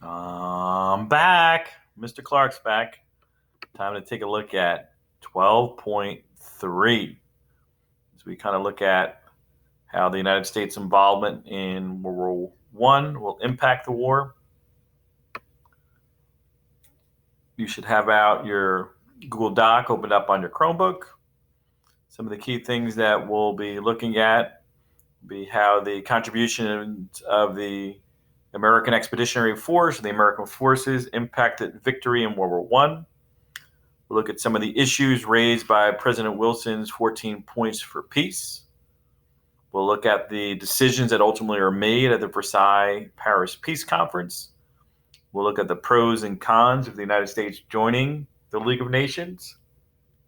I'm back. Mr. Clarke's back. Time to take a look at 12.3 as we kind of look at how the United States involvement in World War One will impact the war. You should have out your Google Doc opened up on your Chromebook. Some of the key things that we'll be looking at be how the contribution of the American Expeditionary Force, the American forces, impacted victory in World War One. We'll look at some of the issues raised by President Wilson's 14 points for peace. We'll look at the decisions that ultimately are made at the Versailles Paris Peace Conference. We'll look at the pros and cons of the United States joining the League of Nations.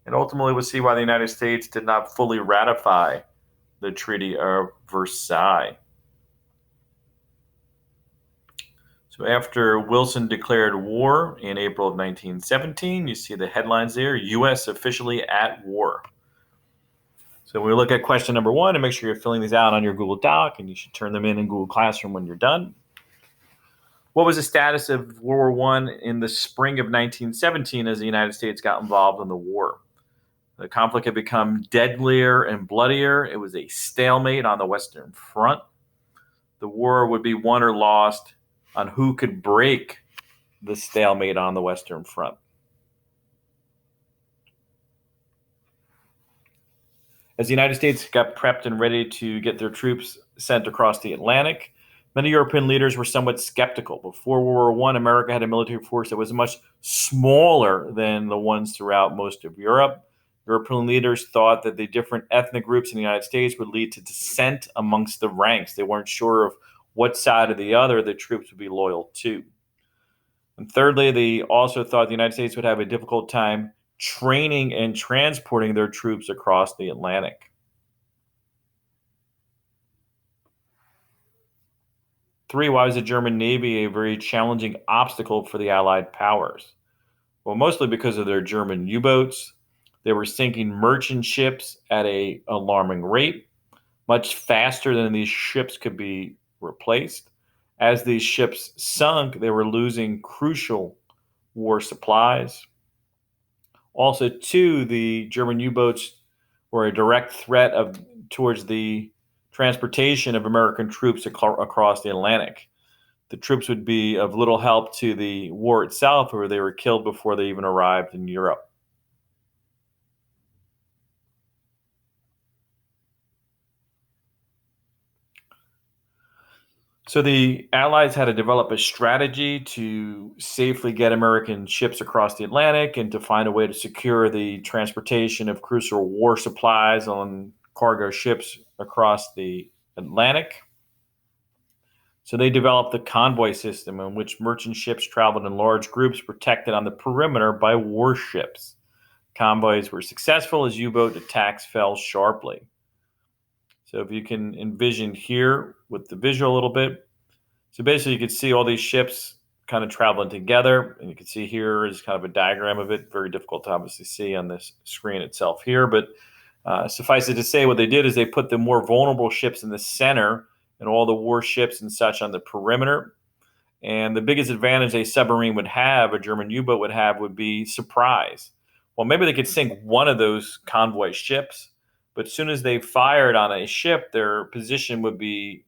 And ultimately, we'll see why the United States did not fully ratify the Treaty of Versailles. So after Wilson declared war in April of 1917, you see the headlines there, U.S. officially at war. So we look at question number one and make sure you're filling these out on your Google Doc, and you should turn them in Google Classroom when you're done. What was the status of World War I in the spring of 1917 as the United States got involved in the war? The conflict had become deadlier and bloodier. It was a stalemate on the Western Front. The war would be won or lost on who could break the stalemate on the Western Front. As the United States got prepped and ready to get their troops sent across the Atlantic, many European leaders were somewhat skeptical. Before World War I, America had a military force that was much smaller than the ones throughout most of Europe. European leaders thought that the different ethnic groups in the United States would lead to dissent amongst the ranks. They weren't sure of what side or the other the troops would be loyal to. And thirdly, they also thought the United States would have a difficult time training and transporting their troops across the Atlantic. 3, why was the German Navy a very challenging obstacle for the Allied powers? Well, mostly because of their German U-boats. They were sinking merchant ships at an alarming rate, much faster than these ships could be replaced. As these ships sunk, they were losing crucial war supplies. Also, 2, the German U-boats were a direct threat towards the transportation of American troops across the Atlantic. The troops would be of little help to the war itself, or they were killed before they even arrived in Europe. So the Allies had to develop a strategy to safely get American ships across the Atlantic and to find a way to secure the transportation of crucial war supplies on cargo ships across the Atlantic. So they developed the convoy system in which merchant ships traveled in large groups protected on the perimeter by warships. Convoys were successful as U-boat attacks fell sharply. So if you can envision here with the visual a little bit, so basically you could see all these ships kind of traveling together, and you can see here is kind of a diagram of it. Very difficult to obviously see on this screen itself here, but suffice it to say, what they did is they put the more vulnerable ships in the center and all the warships and such on the perimeter. And the biggest advantage a submarine would have, a German U-boat would have, would be surprise. Well, maybe they could sink one of those convoy ships, but as soon as they fired on a ship, their position would be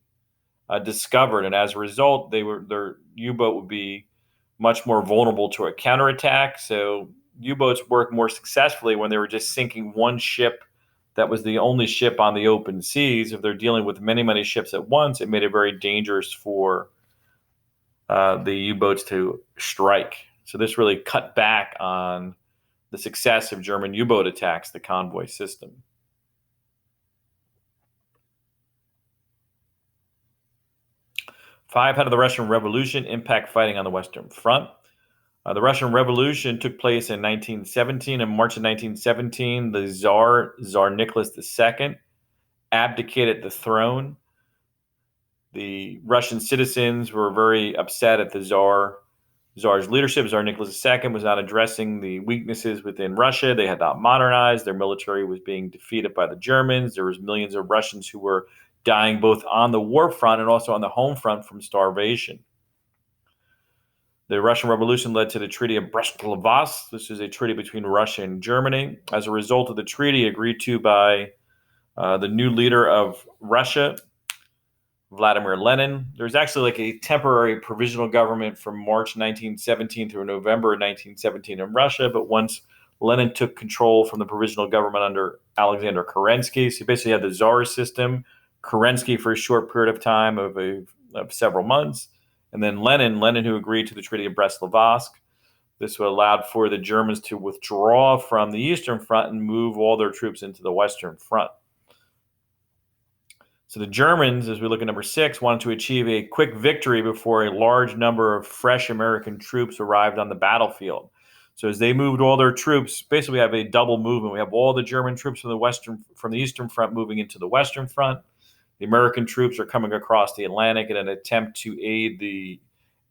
discovered, and as a result, their U-boat would be much more vulnerable to a counterattack. So U-boats work more successfully when they were just sinking one ship that was the only ship on the open seas. If they're dealing with many, many ships at once, it made it very dangerous for the U-boats to strike. So this really cut back on the success of German U-boat attacks, the convoy system. 5, how did the Russian Revolution impact fighting on the Western Front? The Russian Revolution took place in 1917. In March of 1917, the Tsar Nicholas II, abdicated the throne. The Russian citizens were very upset at the Tsar's leadership. Tsar Nicholas II was not addressing the weaknesses within Russia. They had not modernized. Their military was being defeated by the Germans. There was millions of Russians who were dying both on the war front and also on the home front from starvation. The Russian Revolution led to the Treaty of Brest-Litovsk. This is a treaty between Russia and Germany. As a result of the treaty agreed to by the new leader of Russia, Vladimir Lenin. There's actually like a temporary provisional government from March 1917 through November 1917 in Russia, but once Lenin took control from the provisional government under Alexander Kerensky, so he basically had the Tsar system, Kerensky for a short period of time of several months, and then Lenin who agreed to the Treaty of Brest-Litovsk. This allowed for the Germans to withdraw from the Eastern Front and move all their troops into the Western Front. So the Germans, as we look at number 6, wanted to achieve a quick victory before a large number of fresh American troops arrived on the battlefield. So as they moved all their troops, basically we have a double movement. We have all the German troops from the Eastern Front moving into the Western Front. The American troops are coming across the Atlantic in an attempt to aid the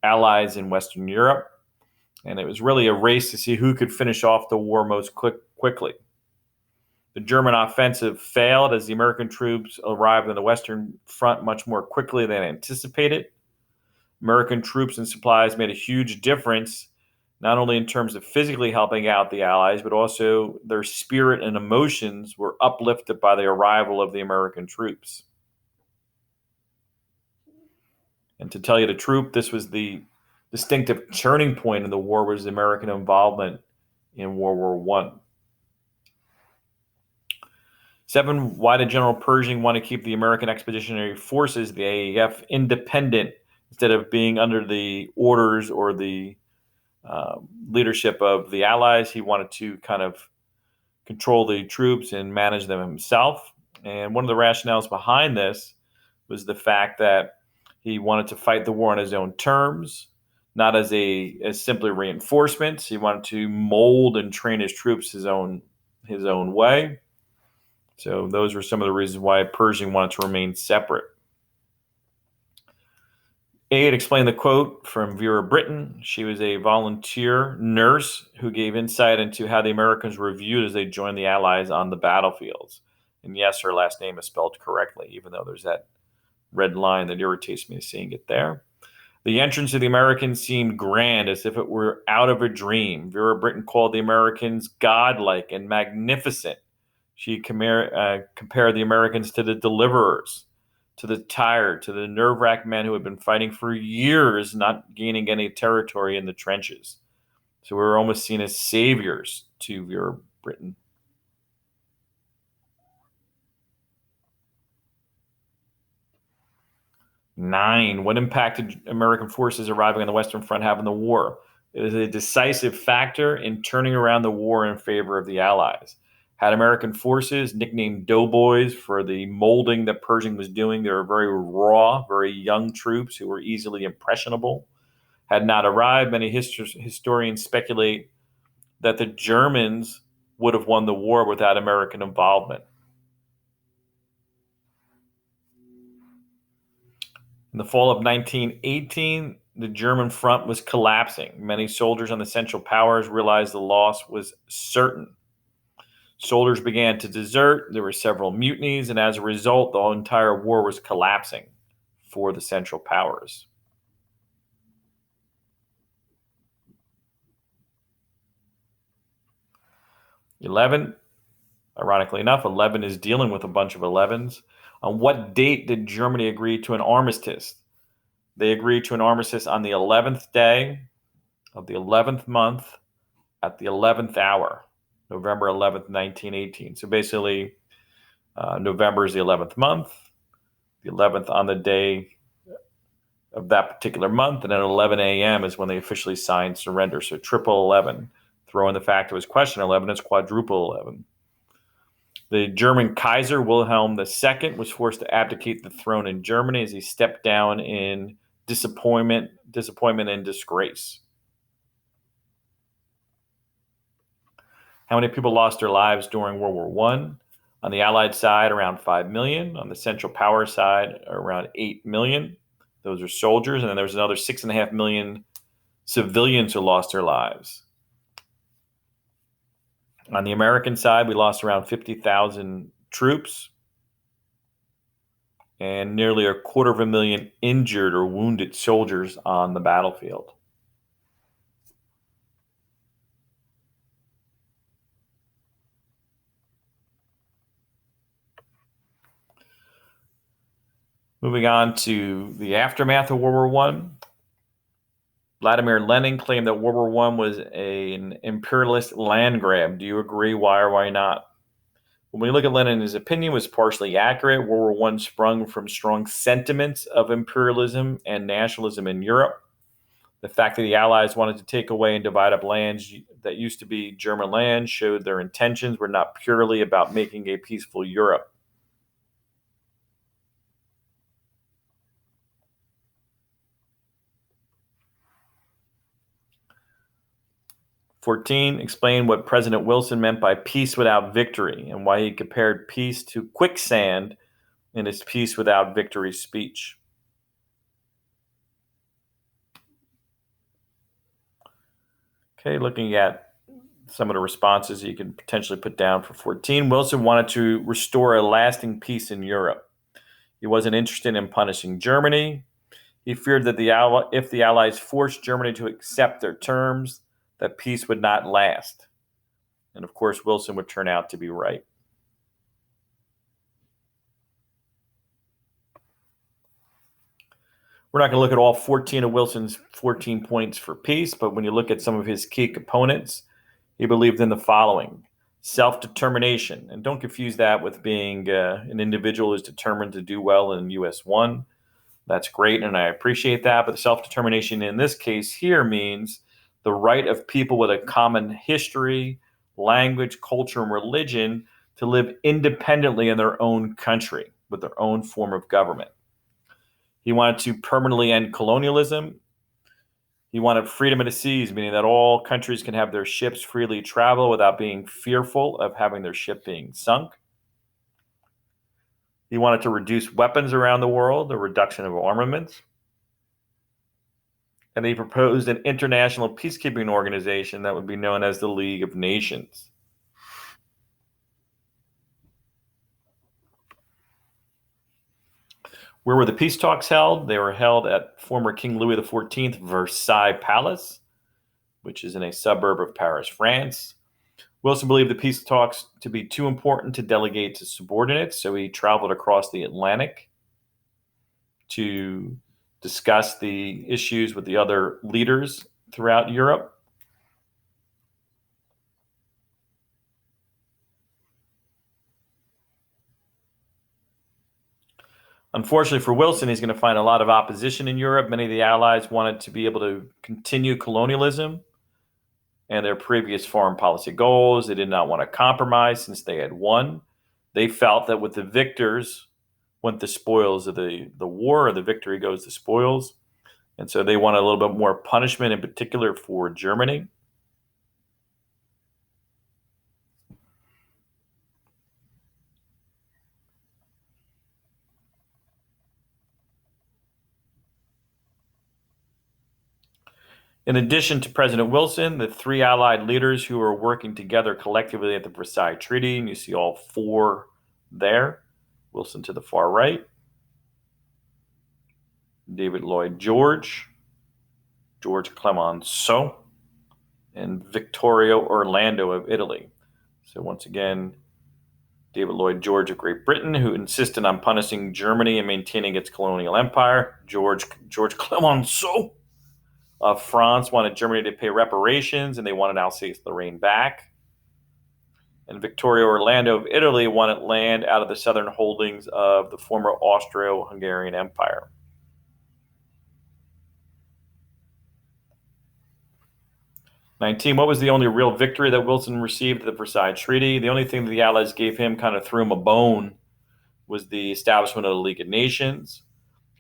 Allies in Western Europe. And it was really a race to see who could finish off the war most quickly. The German offensive failed as the American troops arrived on the Western Front much more quickly than anticipated. American troops and supplies made a huge difference, not only in terms of physically helping out the Allies, but also their spirit and emotions were uplifted by the arrival of the American troops. And to tell you the truth, this was the distinctive turning point in the war, was the American involvement in World War I. 7, why did General Pershing want to keep the American Expeditionary Forces, the AEF, independent instead of being under the orders or the leadership of the Allies? He wanted to kind of control the troops and manage them himself. And one of the rationales behind this was the fact that he wanted to fight the war on his own terms, not as simply reinforcements. He wanted to mold and train his troops his own way. So those were some of the reasons why Pershing wanted to remain separate. 8, explain the quote from Vera Brittain. She was a volunteer nurse who gave insight into how the Americans were viewed as they joined the Allies on the battlefields. And yes, her last name is spelled correctly, even though there's that red line that irritates me seeing it there. The entrance of the Americans seemed grand, as if it were out of a dream. Vera Brittain called the Americans godlike and magnificent. She compared the Americans to the deliverers, to the tired, to the nerve-wracked men who had been fighting for years, not gaining any territory in the trenches. So we were almost seen as saviors to Vera Brittain. 9, what impact did American forces arriving on the Western Front have in the war? It was a decisive factor in turning around the war in favor of the Allies. Had American forces, nicknamed doughboys for the molding that Pershing was doing, they were very raw, very young troops who were easily impressionable, had not arrived. Many historians speculate that the Germans would have won the war without American involvement. In the fall of 1918, the German front was collapsing. Many soldiers on the Central Powers realized the loss was certain. Soldiers began to desert. There were several mutinies, and as a result, the entire war was collapsing for the Central Powers. 11, ironically enough, 11 is dealing with a bunch of 11s. On what date did Germany agree to an armistice? They agreed to an armistice on the 11th day of the 11th month at the 11th hour, November 11th, 1918. So basically, November is the 11th month, the 11th on the day of that particular month, and at 11 a.m. is when they officially signed surrender. So triple 11. Throw in the fact it was question 11, it's quadruple 11. The German Kaiser Wilhelm II was forced to abdicate the throne in Germany as he stepped down in disappointment and disgrace. How many people lost their lives during World War I? On the Allied side, around 5 million. On the Central Power side, around 8 million. Those are soldiers. And then there was another 6.5 million civilians who lost their lives. On the American side, we lost around 50,000 troops and nearly 250,000 injured or wounded soldiers on the battlefield. Moving on to the aftermath of World War One. Vladimir Lenin claimed that World War One was an imperialist land grab. Do you agree? Why or why not? When we look at Lenin, his opinion was partially accurate. World War One sprung from strong sentiments of imperialism and nationalism in Europe. The fact that the Allies wanted to take away and divide up lands that used to be German land showed their intentions were not purely about making a peaceful Europe. 14, explain what President Wilson meant by peace without victory and why he compared peace to quicksand in his peace without victory speech. Okay, looking at some of the responses you can potentially put down for 14. Wilson wanted to restore a lasting peace in Europe. He wasn't interested in punishing Germany. He feared that if the Allies forced Germany to accept their terms, that peace would not last. And of course, Wilson would turn out to be right. We're not going to look at all 14 of Wilson's 14 points for peace, but when you look at some of his key components, he believed in the following: self-determination. And don't confuse that with being an individual who's determined to do well in US 1. That's great, and I appreciate that. But self-determination in this case here means the right of people with a common history, language, culture, and religion to live independently in their own country with their own form of government. He wanted to permanently end colonialism. He wanted freedom of the seas, meaning that all countries can have their ships freely travel without being fearful of having their ship being sunk. He wanted to reduce weapons around the world, a reduction of armaments. And he proposed an international peacekeeping organization that would be known as the League of Nations. Where were the peace talks held? They were held at former King Louis XIV Versailles Palace, which is in a suburb of Paris, France. Wilson believed the peace talks to be too important to delegate to subordinates, so he traveled across the Atlantic to discuss the issues with the other leaders throughout Europe. Unfortunately for Wilson, he's going to find a lot of opposition in Europe. Many of the Allies wanted to be able to continue colonialism and their previous foreign policy goals. They did not want to compromise since they had won. They felt that with the victors went the spoils of the war, or the victory goes the spoils. And so they wanted a little bit more punishment, in particular for Germany. In addition to President Wilson, the three Allied leaders who were working together collectively at the Versailles Treaty, and you see all four there. Wilson to the far right, David Lloyd George, George Clemenceau, and Vittorio Orlando of Italy. So once again, David Lloyd George of Great Britain, who insisted on punishing Germany and maintaining its colonial empire. George Clemenceau of France wanted Germany to pay reparations, and they wanted Alsace-Lorraine back. And Vittorio Orlando of Italy wanted land out of the southern holdings of the former Austro-Hungarian Empire. What was the only real victory that Wilson received at the Versailles Treaty? The only thing that the Allies gave him, kind of threw him a bone, was the establishment of the League of Nations.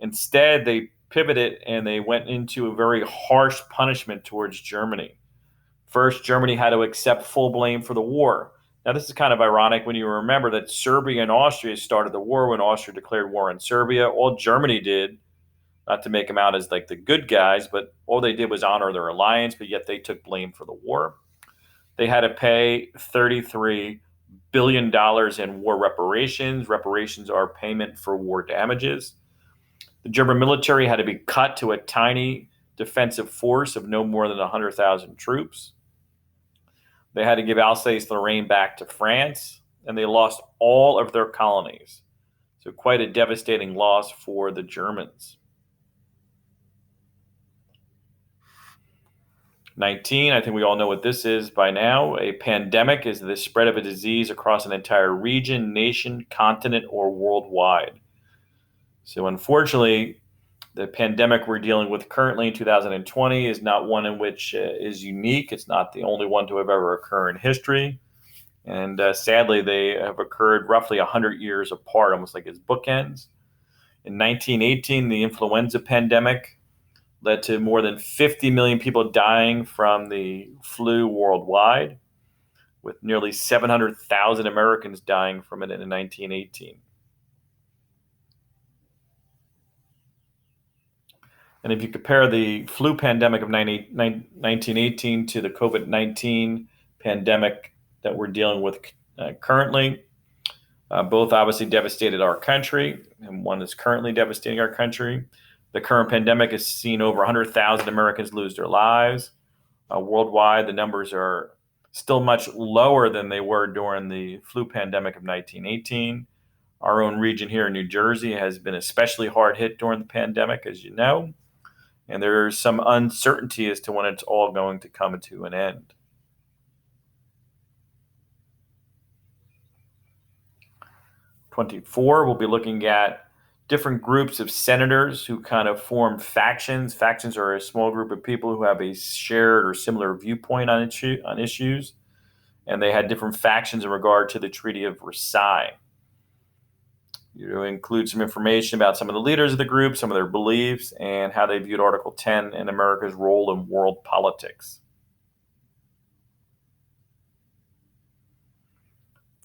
Instead, they pivoted and they went into a very harsh punishment towards Germany. First, Germany had to accept full blame for the war. Now, this is kind of ironic when you remember that Serbia and Austria started the war when Austria declared war on Serbia. All Germany did, not to make them out as like the good guys, but all they did was honor their alliance, but yet they took blame for the war. They had to pay $33 billion in war reparations. Reparations are payment for war damages. The German military had to be cut to a tiny defensive force of no more than 100,000 troops. They had to give Alsace-Lorraine back to France, and they lost all of their colonies. So quite a devastating loss for the Germans. 19, I think we all know what this is by now. A pandemic is the spread of a disease across an entire region, nation, continent, or worldwide. So unfortunately, the pandemic we're dealing with currently in 2020 is not one in which is unique. It's not the only one to have ever occurred in history. And sadly, they have occurred roughly 100 years apart, almost like it's bookends. In 1918, the influenza pandemic led to more than 50 million people dying from the flu worldwide, with nearly 700,000 Americans dying from it in 1918. And if you compare the flu pandemic of 1918 to the COVID 19 pandemic that we're dealing with currently, both obviously devastated our country, and one is currently devastating our country. The current pandemic has seen over 100,000 Americans lose their lives. Worldwide, the numbers are still much lower than they were during the flu pandemic of 1918. Our own region here in New Jersey has been especially hard hit during the pandemic, as you know, and there's some uncertainty as to when it's all going to come to an end. 24, we'll be looking at different groups of senators who kind of form factions. Factions are a small group of people who have a shared or similar viewpoint on issues, and they had different factions in regard to the Treaty of Versailles. You include some information about some of the leaders of the group, some of their beliefs, and how they viewed Article 10 and America's role in world politics.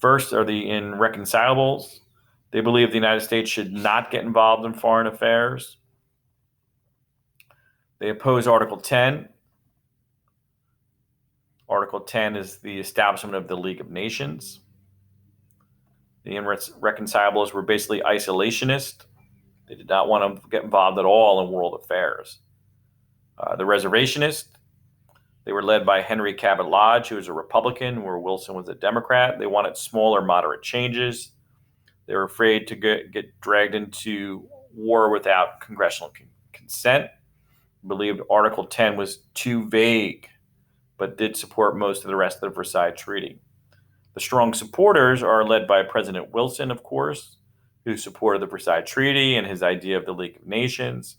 First are the irreconcilables. They believe the United States should not get involved in foreign affairs. They oppose Article 10. Article 10 is the establishment of the League of Nations. The irreconcilables were basically isolationist. They did not want to get involved at all in world affairs. The reservationists, they were led by Henry Cabot Lodge, who was a Republican, where Wilson was a Democrat. They wanted smaller, moderate changes. They were afraid to get dragged into war without congressional consent. Believed Article 10 was too vague, but did support most of the rest of the Versailles Treaty. The strong supporters are led by President Wilson, of course, who supported the Versailles Treaty and his idea of the League of Nations.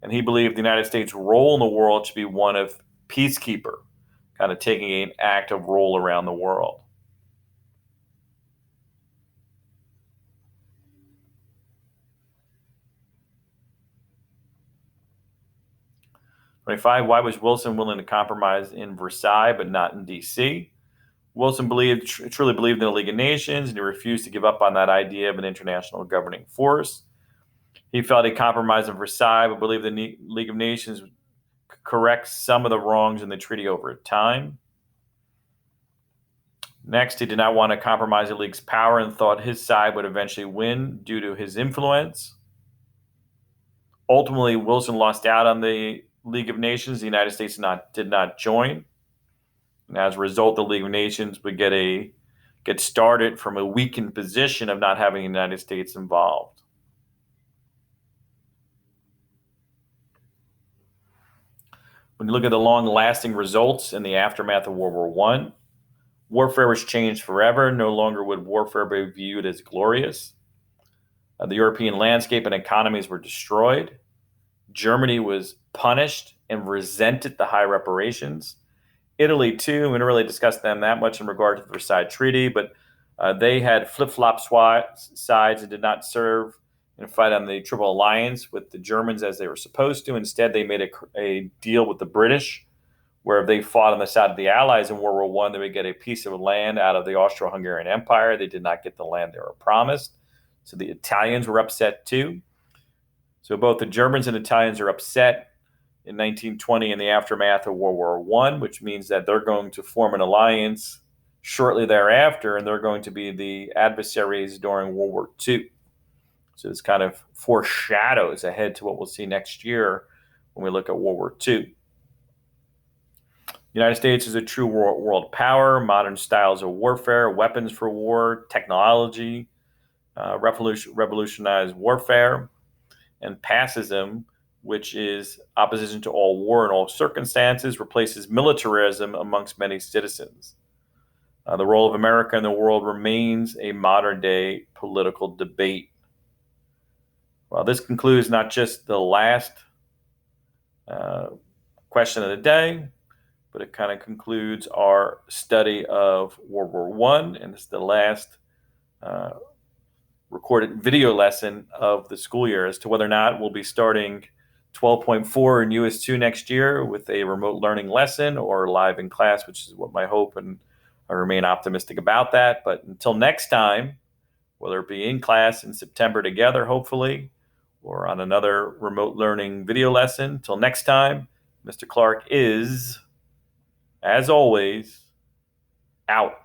And he believed the United States' role in the world should be one of peacekeeper, kind of taking an active role around the world. Why was Wilson willing to compromise in Versailles but not in D.C.? Wilson truly believed in the League of Nations, and he refused to give up on that idea of an international governing force. He felt a compromise in Versailles, but believed the League of Nations would correct some of the wrongs in the treaty over time. Next, he did not want to compromise the League's power and thought his side would eventually win due to his influence. Ultimately, Wilson lost out on the League of Nations. The United States did not join. And as a result, the League of Nations would get started from a weakened position of not having the United States involved. When you look at the long-lasting results in the aftermath of World War I, warfare was changed forever. No longer would warfare be viewed as glorious. The European landscape and economies were destroyed. Germany was punished and resented the high reparations. Italy, too, we didn't really discuss them that much in regard to the Versailles Treaty, but they had flip-flop sides and did not serve and fight on the Triple Alliance with the Germans as they were supposed to. Instead, they made a deal with the British, where if they fought on the side of the Allies in World War I, they would get a piece of land out of the Austro-Hungarian Empire. They did not get the land they were promised. So the Italians were upset, too. So both the Germans and Italians are upset in 1920 in the aftermath of World War I, which means that they're going to form an alliance shortly thereafter, and they're going to be the adversaries during World War II. So this kind of foreshadows ahead to what we'll see next year when we look at World War II. The United States is a true world power, modern styles of warfare, weapons for war, technology, revolutionized warfare, and pacifism, which is opposition to all war in all circumstances, replaces militarism amongst many citizens. The role of America in the world remains a modern day political debate. Well, this concludes not just the last uh, question of the day, but it kind of concludes our study of World War One, and it's the last uh, recorded video lesson of the school year. As to whether or not we'll be starting 12.4 in US2 next year with a remote learning lesson or live in class, which is what my hope, and I remain optimistic about that. But until next time, whether it be in class in September together, hopefully, or on another remote learning video lesson, till next time, Mr. Clarke is, as always, out.